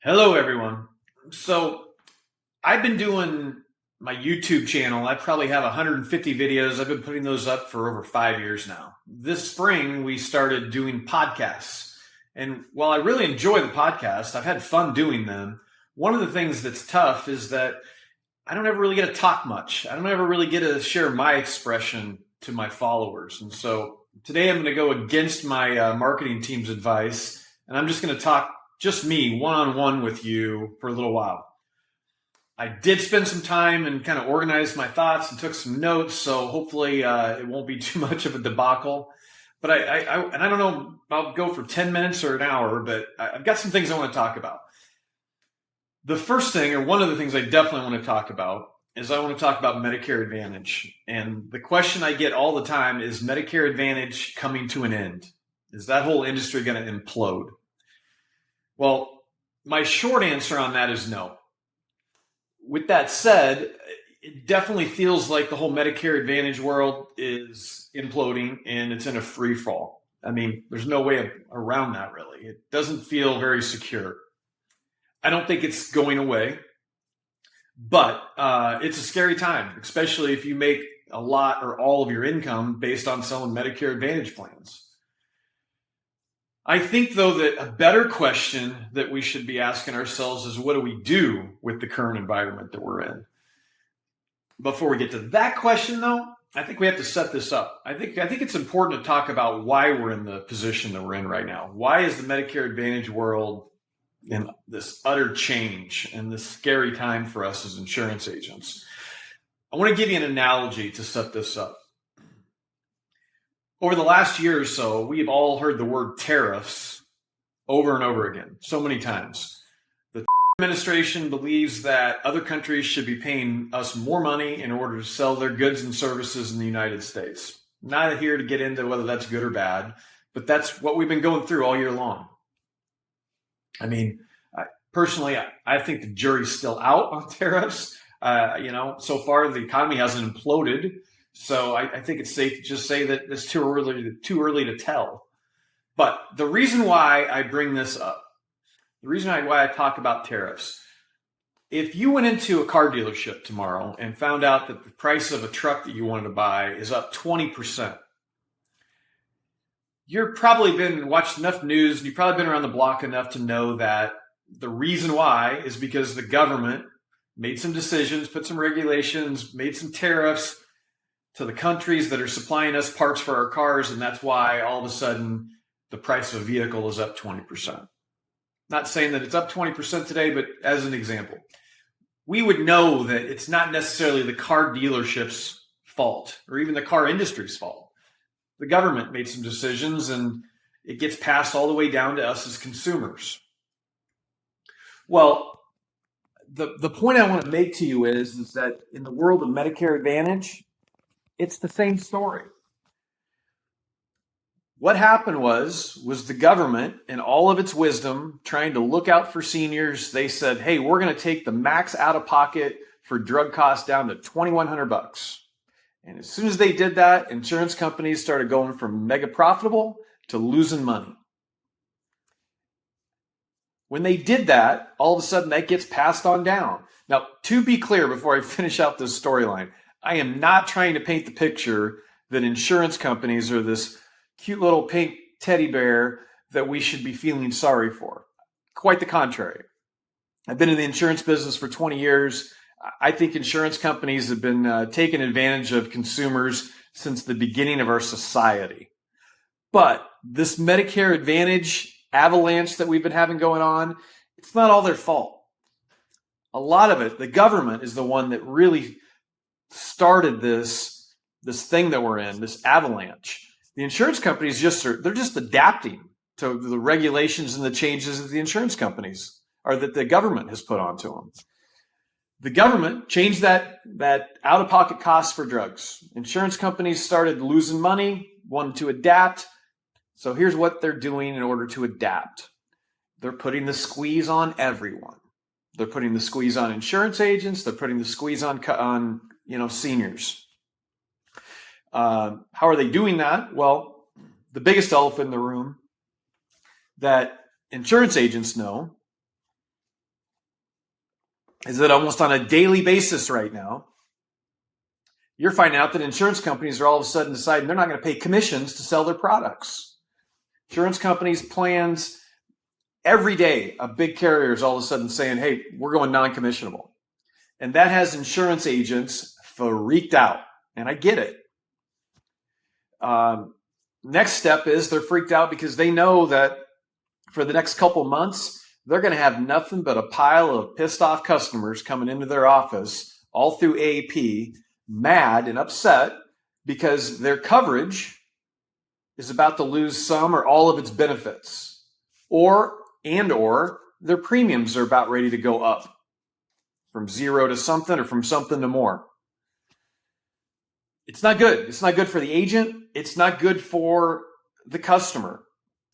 Hello, everyone. So I've been doing my YouTube channel. I probably have 150 videos. I've been putting those up for over 5 years now. This spring, we started doing podcasts. And while I really enjoy the podcast, I've had fun doing them. One of the things that's tough is that I don't ever really get to talk much. I don't ever really get to share my expression to my followers. And so today I'm going to go against my marketing team's advice, and I'm just going to talk just me one on one with you for a little while. I did spend some time and kind of organized my thoughts and took some notes, so hopefully it won't be too much of a debacle. But I don't know, I'll go for 10 minutes or an hour, but I've got some things I want to talk about. The first thing, or one of the things I definitely want to talk about, is I want to talk about Medicare Advantage. And the question I get all the time is Medicare Advantage coming to an end? Is that whole industry going to implode? Well, my short answer on that is no. With that said, it definitely feels like the whole Medicare Advantage world is imploding and it's in a free fall. I mean, there's no way around that, really. It doesn't feel very secure. I don't think it's going away, but it's a scary time, especially if you make a lot or all of your income based on selling Medicare Advantage plans. I think, though, that a better question that we should be asking ourselves is what do we do with the current environment that we're in? Before we get to that question, though, I think we have to set this up. I think it's important to talk about why we're in the position that we're in right now. Why is the Medicare Advantage world in this utter change and this scary time for us as insurance agents? I want to give you an analogy to set this up. Over the last year or so, we've all heard the word tariffs over and over again, so many times. The administration believes that other countries should be paying us more money in order to sell their goods and services in the United States. Not here to get into whether that's good or bad, but that's what we've been going through all year long. I mean, personally, I think the jury's still out on tariffs. So far the economy hasn't imploded. So I think it's safe to just say that it's too early to tell. But the reason why I bring this up, the reason why I talk about tariffs, if you went into a car dealership tomorrow and found out that the price of a truck that you wanted to buy is up 20%, you've probably watched enough news and you've probably been around the block enough to know that the reason why is because the government made some decisions, put some regulations, made some tariffs to the countries that are supplying us parts for our cars, and that's why all of a sudden the price of a vehicle is up 20%. Not saying that it's up 20% today, but as an example, we would know that it's not necessarily the car dealership's fault or even the car industry's fault. The government made some decisions and it gets passed all the way down to us as consumers. Well, the point I want to make to you is that in the world of Medicare Advantage, it's the same story. What happened was the government, in all of its wisdom, trying to look out for seniors, they said, hey, we're going to take the max out of pocket for drug costs down to $2,100. And as soon as they did that, insurance companies started going from mega profitable to losing money. When they did that, all of a sudden that gets passed on down. Now, to be clear, before I finish out this storyline, I am not trying to paint the picture that insurance companies are this cute little pink teddy bear that we should be feeling sorry for. Quite the contrary. I've been in the insurance business for 20 years. I think insurance companies have been taking advantage of consumers since the beginning of our society. But this Medicare Advantage avalanche that we've been having going on, it's not all their fault. A lot of it, the government is the one that really started this thing that we're in, this avalanche. The insurance companies they're just adapting to the regulations and the changes that the insurance companies or that the government has put onto them. The government changed that out-of-pocket cost for drugs. Insurance companies started losing money, wanted to adapt. So here's what they're doing in order to adapt. They're putting the squeeze on everyone. They're putting the squeeze on insurance agents. They're putting the squeeze on seniors. How are they doing that? Well, the biggest elephant in the room that insurance agents know is that almost on a daily basis right now, you're finding out that insurance companies are all of a sudden deciding they're not going to pay commissions to sell their products. Insurance companies' plans every day, a big carrier is all of a sudden saying, hey, we're going non-commissionable. And that has insurance agents freaked out. And I get it. Next step is they're freaked out because they know that for the next couple months, they're going to have nothing but a pile of pissed off customers coming into their office all through AAP, mad and upset because their coverage is about to lose some or all of its benefits, or their premiums are about ready to go up from 0 to something or from something to more. It's not good. It's not good for the agent. It's not good for the customer.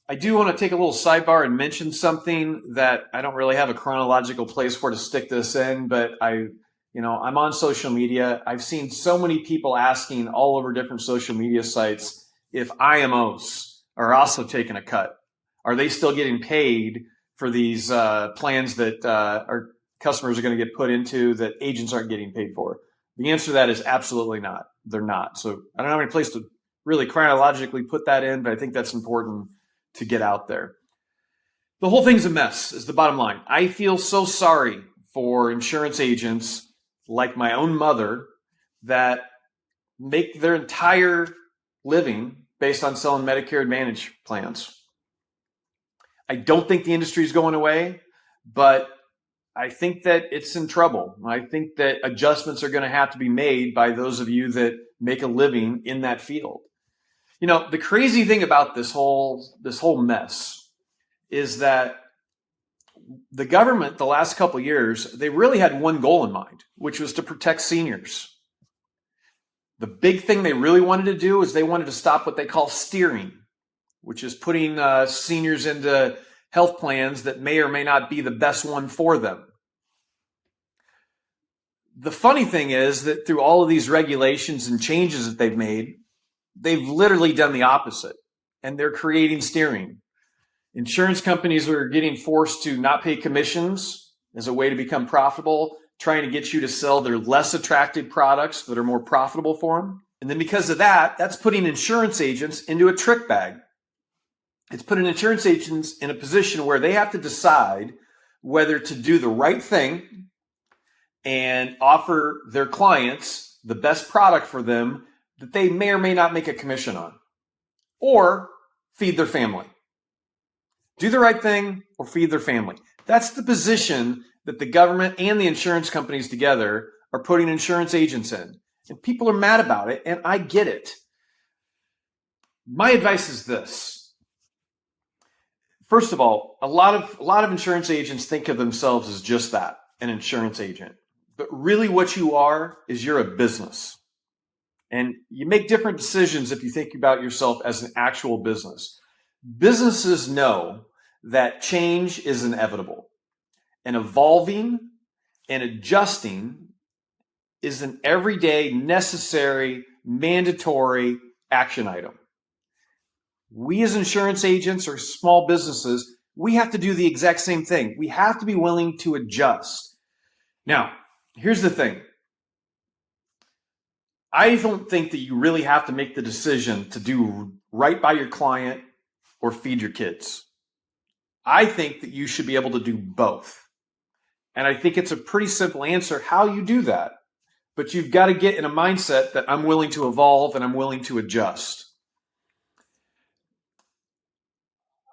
I do want to take a little sidebar and mention something that I don't really have a chronological place where to stick this in, but I'm on social media. I've seen so many people asking all over different social media sites if IMOs are also taking a cut. Are they still getting paid for these plans that our customers are going to get put into that agents aren't getting paid for? The answer to that is absolutely not. They're not. So I don't have any place to really chronologically put that in, but I think that's important to get out there. The whole thing's a mess is the bottom line. I feel so sorry for insurance agents like my own mother that make their entire living based on selling Medicare Advantage plans. I don't think the industry is going away, but I think that it's in trouble. I think that adjustments are going to have to be made by those of you that make a living in that field. The crazy thing about this whole mess is that the government, the last couple of years, they really had one goal in mind, which was to protect seniors. The big thing they really wanted to do is they wanted to stop what they call steering, which is putting seniors into health plans that may or may not be the best one for them. The funny thing is that through all of these regulations and changes that they've made, they've literally done the opposite, and they're creating steering. Insurance companies are getting forced to not pay commissions as a way to become profitable, trying to get you to sell their less attractive products that are more profitable for them. And then because of that, that's putting insurance agents into a trick bag. It's putting insurance agents in a position where they have to decide whether to do the right thing and offer their clients the best product for them that they may or may not make a commission on, or feed their family. Do the right thing or feed their family. That's the position that the government and the insurance companies together are putting insurance agents in. And people are mad about it, and I get it. My advice is this. First of all, a lot of insurance agents think of themselves as just that, an insurance agent. But really what you are is you're a business. And you make different decisions if you think about yourself as an actual business. Businesses know that change is inevitable, and evolving and adjusting is an everyday, necessary, mandatory action item. We as insurance agents or small businesses, we have to do the exact same thing. We have to be willing to adjust. Now, here's the thing. I don't think that you really have to make the decision to do right by your client or feed your kids. I think that you should be able to do both. And I think it's a pretty simple answer how you do that. But you've got to get in a mindset that I'm willing to evolve and I'm willing to adjust.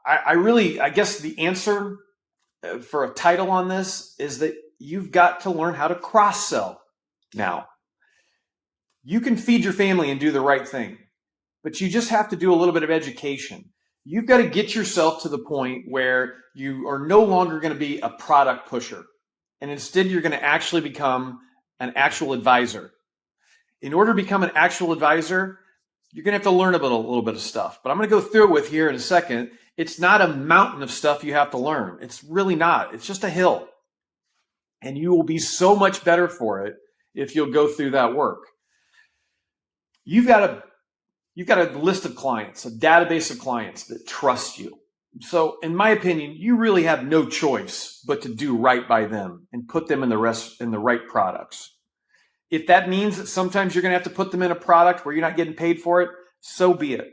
I guess the answer for a title on this is that you've got to learn how to cross-sell now. You can feed your family and do the right thing, but you just have to do a little bit of education. You've got to get yourself to the point where you are no longer going to be a product pusher, and instead you're going to actually become an actual advisor. In order to become an actual advisor, you're going to have to learn about a little bit of stuff, but I'm going to go through it with here in a second. It's not a mountain of stuff you have to learn. It's really not. It's just a hill, and you will be so much better for it if you'll go through that work. You've got a list of clients, a database of clients that trust you. So in my opinion, you really have no choice but to do right by them and put them in the right products. If that means that sometimes you're going to have to put them in a product where you're not getting paid for it, so be it.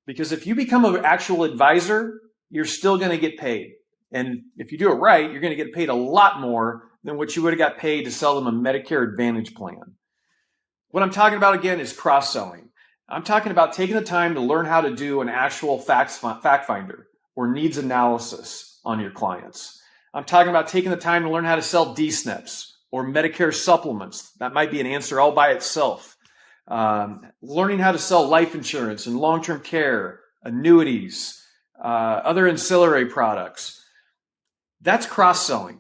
Because if you become an actual advisor, you're still going to get paid. And if you do it right, you're going to get paid a lot more than what you would have got paid to sell them a Medicare Advantage plan. What I'm talking about again is cross-selling. I'm talking about taking the time to learn how to do an actual fact finder or needs analysis on your clients. I'm talking about taking the time to learn how to sell D-SNPs or Medicare supplements. That might be an answer all by itself. Learning how to sell life insurance and long-term care, annuities, other ancillary products. That's cross-selling.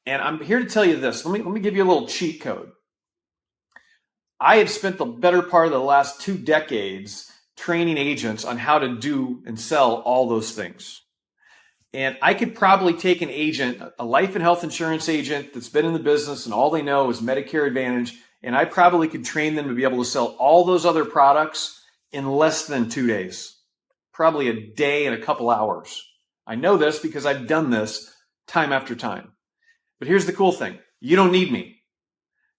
And I'm here to tell you this. Let me give you a little cheat code. I have spent the better part of the last 2 decades training agents on how to do and sell all those things. And I could probably take an agent, a life and health insurance agent that's been in the business and all they know is Medicare Advantage, and I probably could train them to be able to sell all those other products in less than 2 days, probably a day and a couple hours. I know this because I've done this time after time. But here's the cool thing. You don't need me.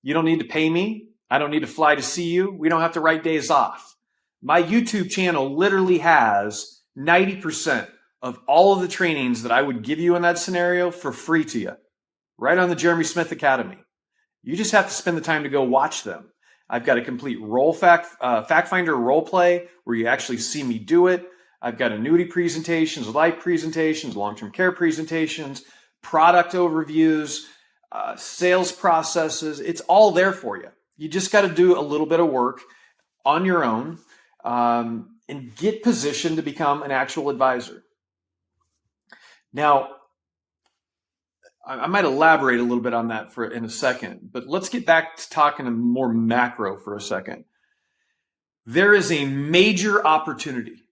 You don't need to pay me. I don't need to fly to see you. We don't have to write days off. My YouTube channel literally has 90% of all of the trainings that I would give you in that scenario for free to you, right on the Jeremy Smith Academy. You just have to spend the time to go watch them. I've got a complete fact finder role play where you actually see me do it. I've got annuity presentations, life presentations, long-term care presentations, product overviews, sales processes. It's all there for you. You just got to do a little bit of work on your own and get positioned to become an actual advisor. Now, I might elaborate a little bit on that in a second, but let's get back to talking more macro for a second. There is a major opportunity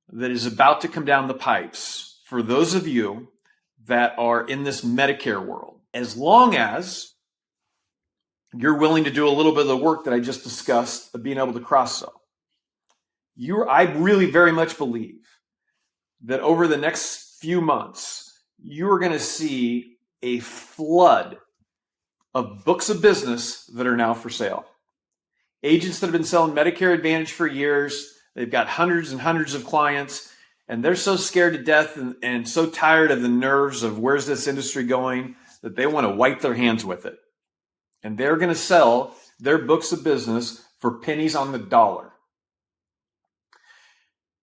that is about to come down the pipes for those of you that are in this Medicare world, as long as you're willing to do a little bit of the work that I just discussed of being able to cross-sell. I really very much believe that over the next few months, you're going to see a flood of books of business that are now for sale. Agents that have been selling Medicare Advantage for years, they've got hundreds and hundreds of clients, and they're so scared to death and so tired of the nerves of where's this industry going that they want to wipe their hands with it. And they're going to sell their books of business for pennies on the dollar.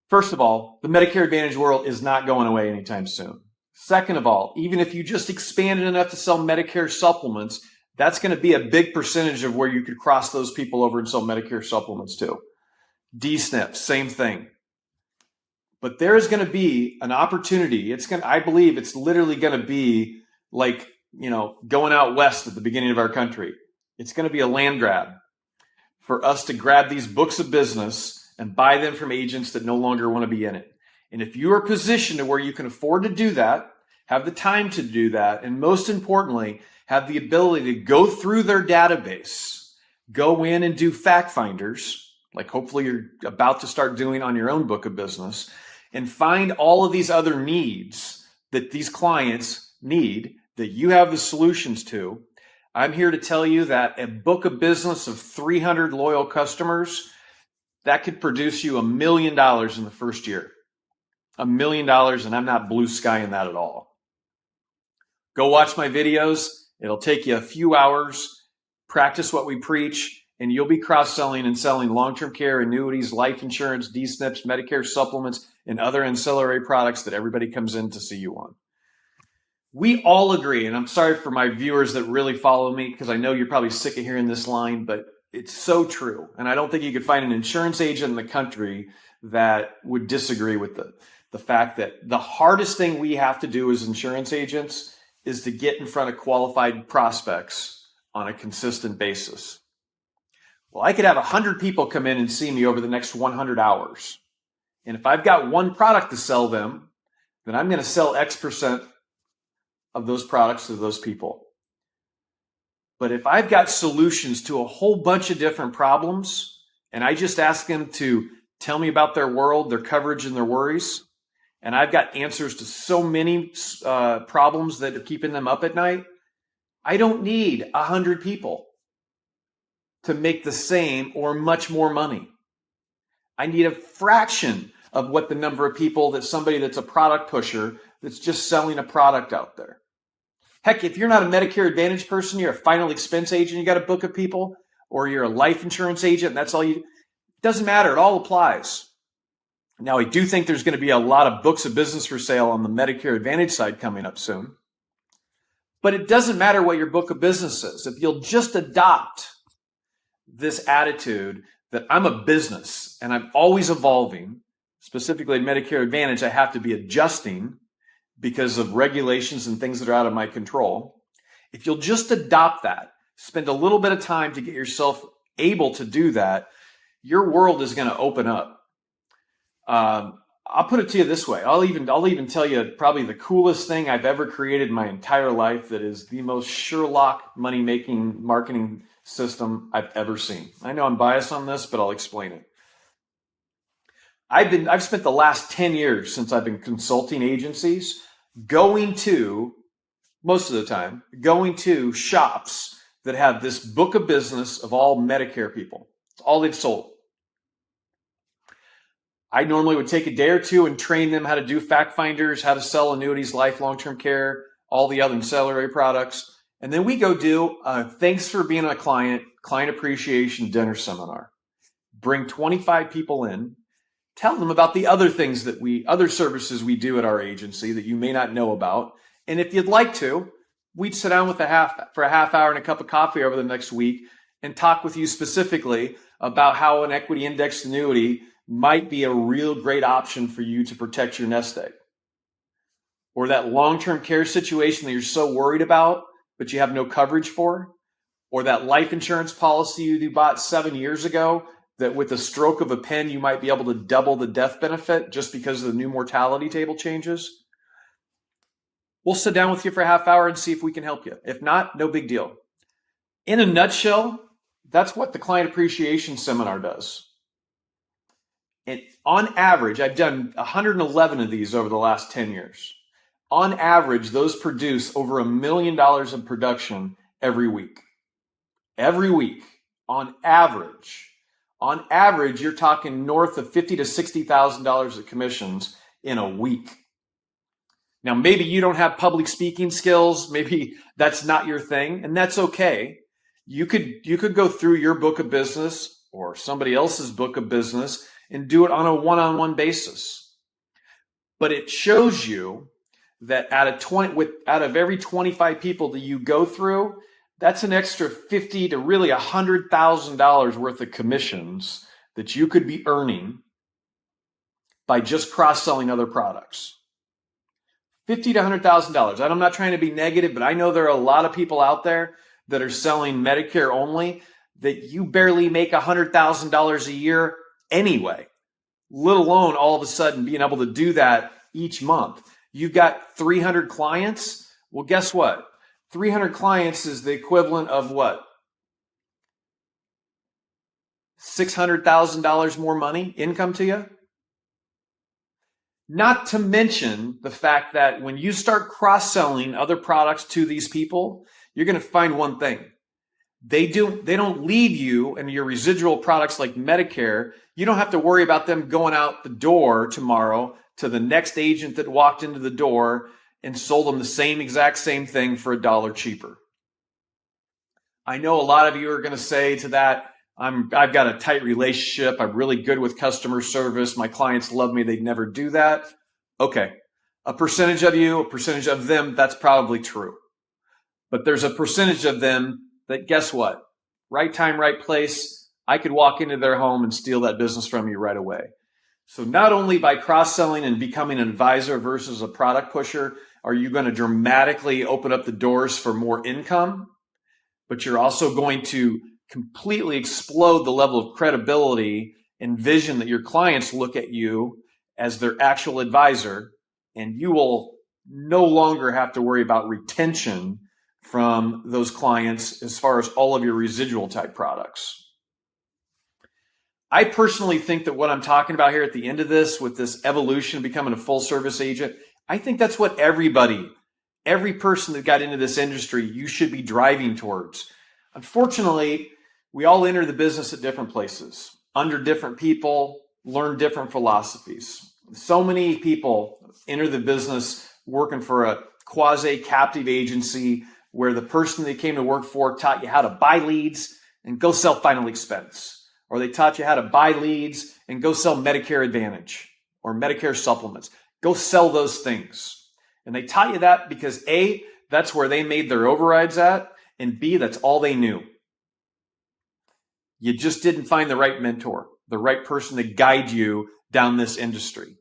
First of all, the Medicare Advantage world is not going away anytime soon. Second of all, even if you just expanded enough to sell Medicare supplements, that's going to be a big percentage of where you could cross those people over and sell Medicare supplements too. D-SNPs, same thing. But there is going to be an opportunity. I believe it's literally going to be like, going out west at the beginning of our country. It's going to be a land grab for us to grab these books of business and buy them from agents that no longer want to be in it. And if you are positioned to where you can afford to do that, have the time to do that, and most importantly, have the ability to go through their database, go in and do fact finders, like hopefully you're about to start doing on your own book of business, and find all of these other needs that these clients need that you have the solutions to, I'm here to tell you that a book of business of 300 loyal customers, that could produce you $1 million in the first year. $1 million, and I'm not blue skying that at all. Go watch my videos. It'll take you a few hours. Practice what we preach, and you'll be cross-selling and selling long-term care, annuities, life insurance, D-SNPs, Medicare supplements, and other ancillary products that everybody comes in to see you on. We all agree, and I'm sorry for my viewers that really follow me because I know you're probably sick of hearing this line, but it's so true. And I don't think you could find an insurance agent in the country that would disagree with the fact that the hardest thing we have to do as insurance agents is to get in front of qualified prospects on a consistent basis. Well, I could have 100 people come in and see me over the next 100 hours. And if I've got one product to sell them, then I'm going to sell X percent of those products to those people. But if I've got solutions to a whole bunch of different problems, and I just ask them to tell me about their world, their coverage, and their worries, and I've got answers to so many problems that are keeping them up at night. I don't need 100 people to make the same or much more money. I need a fraction of what the number of people that somebody that's a product pusher that's just selling a product out there. Heck, if you're not a Medicare Advantage person, you're a final expense agent, you got a book of people, or you're a life insurance agent, and that's all you, it doesn't matter. It all applies. Now, I do think there's going to be a lot of books of business for sale on the Medicare Advantage side coming up soon. But it doesn't matter what your book of business is. If you'll just adopt this attitude that I'm a business and I'm always evolving, specifically in Medicare Advantage, I have to be adjusting because of regulations and things that are out of my control. If you'll just adopt that, spend a little bit of time to get yourself able to do that, your world is going to open up. I'll put it to you this way. I'll even tell you probably the coolest thing I've ever created in my entire life that is the most Sherlock money-making marketing system I've ever seen. I know I'm biased on this, but I'll explain it. I've spent the last 10 years since I've been consulting agencies going to shops that have this book of business of all Medicare people. It's all they've sold. I normally would take a day or two and train them how to do fact finders, how to sell annuities, life, long-term care, all the other ancillary products. And then we go do thanks for being a client appreciation dinner seminar. Bring 25 people in, tell them about the other things other services we do at our agency that you may not know about. And if you'd like to, we'd sit down for a half hour and a cup of coffee over the next week and talk with you specifically about how an equity indexed annuity might be a real great option for you to protect your nest egg. Or that long-term care situation that you're so worried about, but you have no coverage for. Or that life insurance policy you bought 7 years ago that with a stroke of a pen, you might be able to double the death benefit just because of the new mortality table changes. We'll sit down with you for a half hour and see if we can help you. If not, no big deal. In a nutshell, that's what the client appreciation seminar does. And on average, I've done 111 of these over the last 10 years. On average, those produce over $1 million in production every week. Every week, on average. On average, you're talking north of $50,000 to $60,000 of commissions in a week. Now, maybe you don't have public speaking skills. Maybe that's not your thing, and that's okay. You could go through your book of business or somebody else's book of business and do it on a one-on-one basis. But it shows you that out of every 25 people that you go through, that's an extra $50,000 to really $100,000 worth of commissions that you could be earning by just cross-selling other products. $50,000 to $100,000. I'm not trying to be negative, but I know there are a lot of people out there that are selling Medicare only that you barely make $100,000 a year anyway, let alone all of a sudden being able to do that each month. You've got 300 clients. Well, guess what? 300 clients is the equivalent of what? $600,000 more money income to you? Not to mention the fact that when you start cross-selling other products to these people, you're going to find one thing. They don't leave you and your residual products like Medicare. You don't have to worry about them going out the door tomorrow to the next agent that walked into the door and sold them the exact same thing for $1 cheaper. I know a lot of you are going to say to that, I've got a tight relationship. I'm really good with customer service. My clients love me. They'd never do that. Okay. A percentage of you, a percentage of them, that's probably true. But there's a percentage of them that, guess what? Right time, right place. I could walk into their home and steal that business from you right away. So not only by cross-selling and becoming an advisor versus a product pusher, are you going to dramatically open up the doors for more income, but you're also going to completely explode the level of credibility and vision that your clients look at you as their actual advisor, and you will no longer have to worry about retention from those clients as far as all of your residual type products. I personally think that what I'm talking about here at the end of this, with this evolution of becoming a full service agent, I think that's what every person that got into this industry, you should be driving towards. Unfortunately, we all enter the business at different places, under different people, learn different philosophies. So many people enter the business working for a quasi-captive agency where the person they came to work for taught you how to buy leads and go sell final expense. Or they taught you how to buy leads and go sell Medicare Advantage or Medicare supplements. Go sell those things. And they taught you that because A, that's where they made their overrides at, and B, that's all they knew. You just didn't find the right mentor, the right person to guide you down this industry.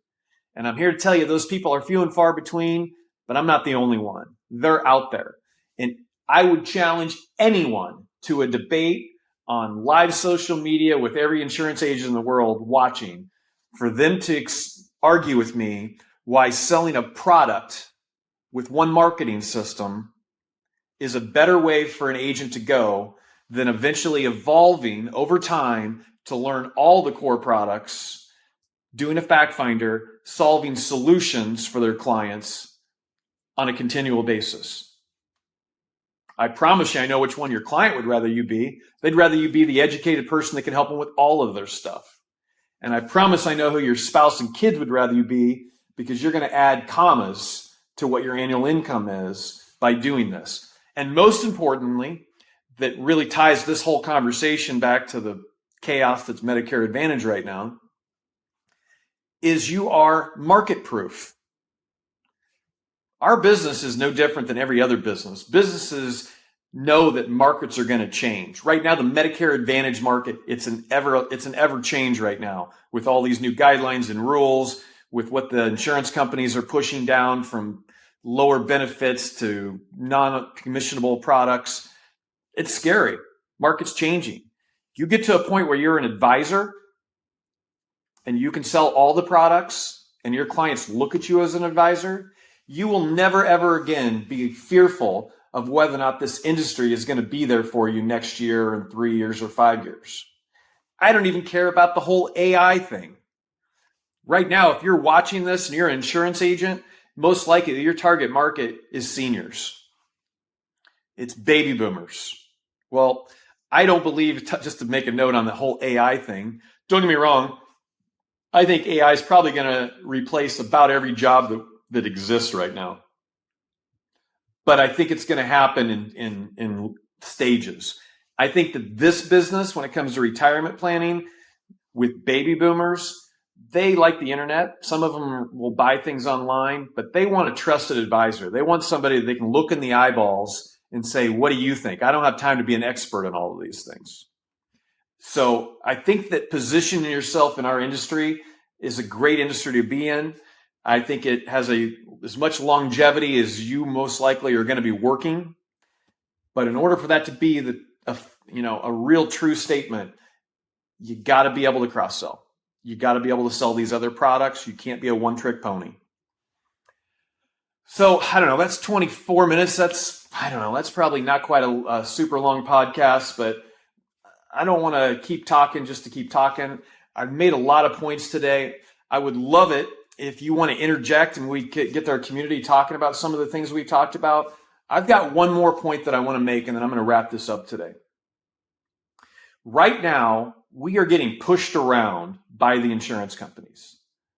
And I'm here to tell you those people are few and far between, but I'm not the only one. They're out there. And I would challenge anyone to a debate on live social media with every insurance agent in the world watching for them to argue with me why selling a product with one marketing system is a better way for an agent to go than eventually evolving over time to learn all the core products, doing a fact finder, solving solutions for their clients on a continual basis. I promise you, I know which one your client would rather you be. They'd rather you be the educated person that can help them with all of their stuff. And I promise I know who your spouse and kids would rather you be, because you're going to add commas to what your annual income is by doing this. And most importantly, that really ties this whole conversation back to the chaos that's Medicare Advantage right now, is you are market proof. Our business is no different than every other business. Businesses know that markets are going to change. Right now, the Medicare Advantage market, it's an ever change right now with all these new guidelines and rules, with what the insurance companies are pushing down from lower benefits to non-commissionable products. It's scary. Market's changing. You get to a point where you're an advisor and you can sell all the products and your clients look at you as an advisor, you will never, ever again be fearful of whether or not this industry is going to be there for you next year and 3 years or 5 years. I don't even care about the whole AI thing. Right now, if you're watching this and you're an insurance agent, most likely your target market is seniors. It's baby boomers. Well, I don't believe, just to make a note on the whole AI thing, don't get me wrong, I think AI is probably going to replace about every job that exists right now. But I think it's going to happen in stages. I think that this business, when it comes to retirement planning with baby boomers, they like the internet. Some of them will buy things online, but they want a trusted advisor. They want somebody that they can look in the eyeballs and say, what do you think? I don't have time to be an expert in all of these things. So I think that positioning yourself in our industry is a great industry to be in. I think it has as much longevity as you most likely are going to be working. But in order for that to be a real true statement, you got to be able to cross sell. You got to be able to sell these other products. You can't be a one-trick pony. So I don't know. That's 24 minutes. That's probably not quite a super long podcast, but I don't want to keep talking just to keep talking. I've made a lot of points today. I would love it if you want to interject and we could get our community talking about some of the things we've talked about. I've got one more point that I want to make, and then I'm going to wrap this up today. Right now, we are getting pushed around by the insurance companies.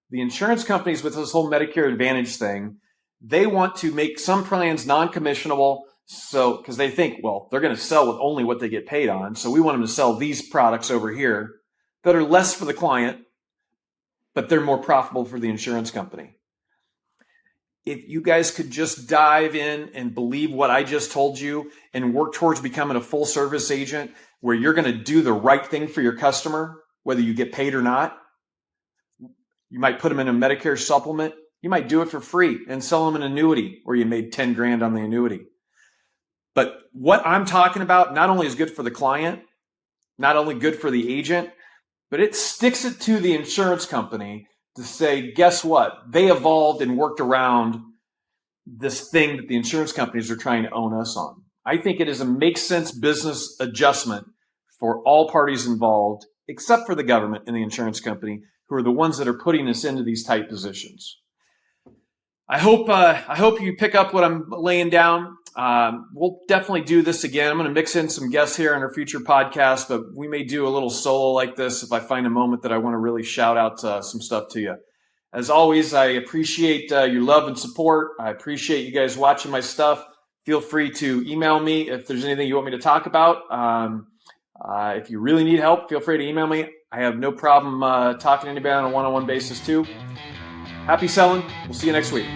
The insurance companies with this whole Medicare Advantage thing, they want to make some plans non-commissionable, so because they think, well, they're going to sell with only what they get paid on. So we want them to sell these products over here that are less for the client, but they're more profitable for the insurance company. If you guys could just dive in and believe what I just told you and work towards becoming a full service agent where you're going to do the right thing for your customer, whether you get paid or not. You might put them in a Medicare supplement. You might do it for free and sell them an annuity where you made 10 grand on the annuity. But what I'm talking about not only is good for the client, not only good for the agent, but it sticks it to the insurance company to say, guess what? They evolved and worked around this thing that the insurance companies are trying to own us on. I think it is a make sense business adjustment for all parties involved except for the government and the insurance company, who are the ones that are putting us into these tight positions. I hope you pick up what I'm laying down. We'll definitely do this again. I'm going to mix in some guests here in our future podcast, but we may do a little solo like this if I find a moment that I want to really shout out some stuff to you. As always, I appreciate your love and support. I appreciate you guys watching my stuff. Feel free to email me if there's anything you want me to talk about. If you really need help, feel free to email me. I have no problem talking to anybody on a one-on-one basis too. Happy selling. We'll see you next week.